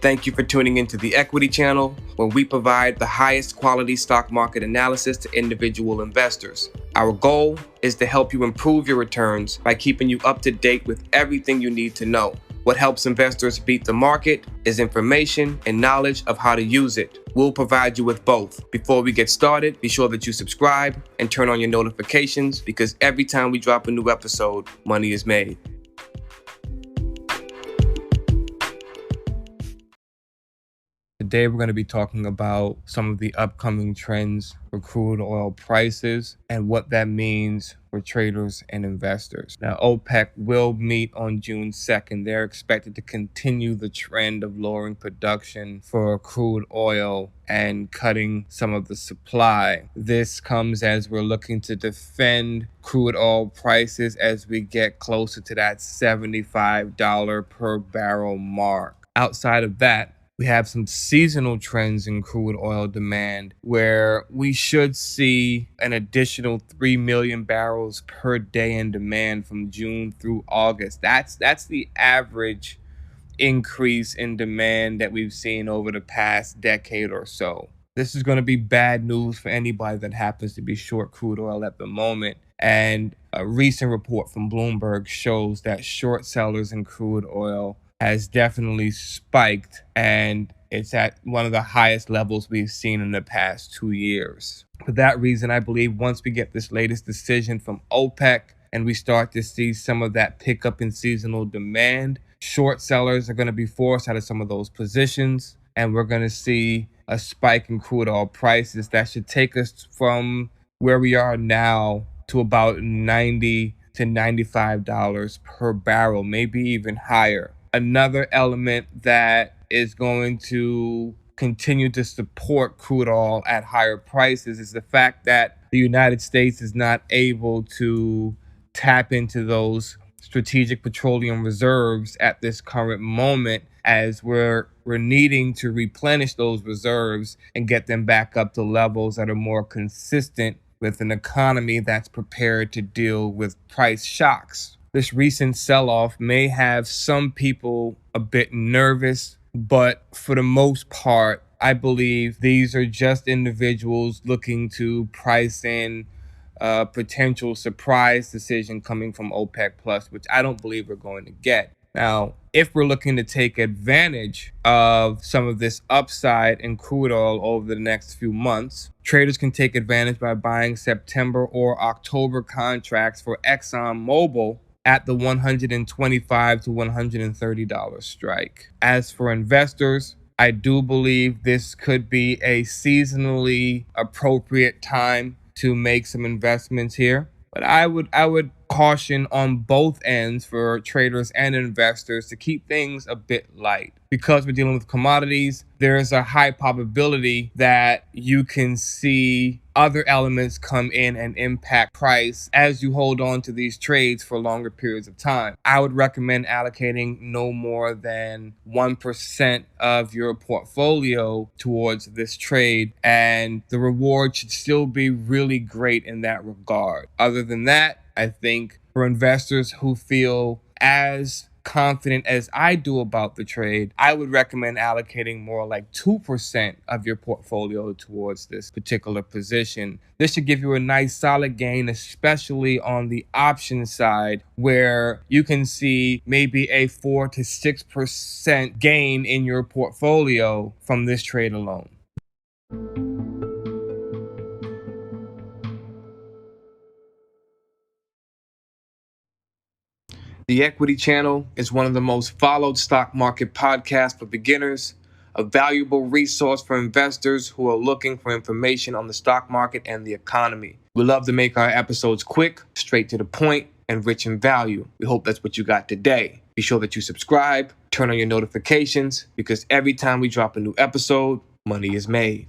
Thank you for tuning into the Equity Channel, where we provide the highest quality stock market analysis to individual investors. Our goal is to help you improve your returns by keeping you up to date with everything you need to know. What helps investors beat the market is information and knowledge of how to use it. We'll provide you with both. Before we get started, be sure that you subscribe and turn on your notifications, because every time we drop a new episode, money is made. Today, we're going to be talking about some of the upcoming trends for crude oil prices and what that means for traders and investors. Now, OPEC will meet on June 2nd. They're expected to continue the trend of lowering production for crude oil and cutting some of the supply. This comes as we're looking to defend crude oil prices as we get closer to that $75 per barrel mark. Outside of that, we have some seasonal trends in crude oil demand where we should see an additional 3 million barrels per day in demand from June through August. That's the average increase in demand that we've seen over the past decade or so. This is going to be bad news for anybody that happens to be short crude oil at the moment. And a recent report from Bloomberg shows that short sellers in crude oil has definitely spiked, and it's at one of the highest levels we've seen in the past 2 years. For that reason, I believe once we get this latest decision from OPEC and we start to see some of that pickup in seasonal demand, short sellers are going to be forced out of some of those positions, and we're going to see a spike in crude oil prices that should take us from where we are now to about $90 to $95 per barrel, maybe even higher. Another element that is going to continue to support crude oil at higher prices is the fact that the United States is not able to tap into those strategic petroleum reserves at this current moment, as we're needing to replenish those reserves and get them back up to levels that are more consistent with an economy that's prepared to deal with price shocks. This recent sell-off may have some people a bit nervous, but for the most part, I believe these are just individuals looking to price in a potential surprise decision coming from OPEC Plus, which I don't believe we're going to get. Now, if we're looking to take advantage of some of this upside in crude oil over the next few months, traders can take advantage by buying September or October contracts for Exxon Mobil at the $125 to $130 strike. As for investors, I do believe this could be a seasonally appropriate time to make some investments here. But I would caution on both ends for traders and investors to keep things a bit light. Because we're dealing with commodities, there's a high probability that you can see other elements come in and impact price as you hold on to these trades for longer periods of time. I would recommend allocating no more than 1% of your portfolio towards this trade, and the reward should still be really great in that regard. Other than that, I think for investors who feel as confident as I do about the trade, I would recommend allocating more like 2% of your portfolio towards this particular position. This should give you a nice solid gain, especially on the option side, where you can see maybe a 4 to 6% gain in your portfolio from this trade alone. The Equity Channel is one of the most followed stock market podcasts for beginners, a valuable resource for investors who are looking for information on the stock market and the economy. We love to make our episodes quick, straight to the point, and rich in value. We hope that's what you got today. Be sure that you subscribe, turn on your notifications, because every time we drop a new episode, money is made.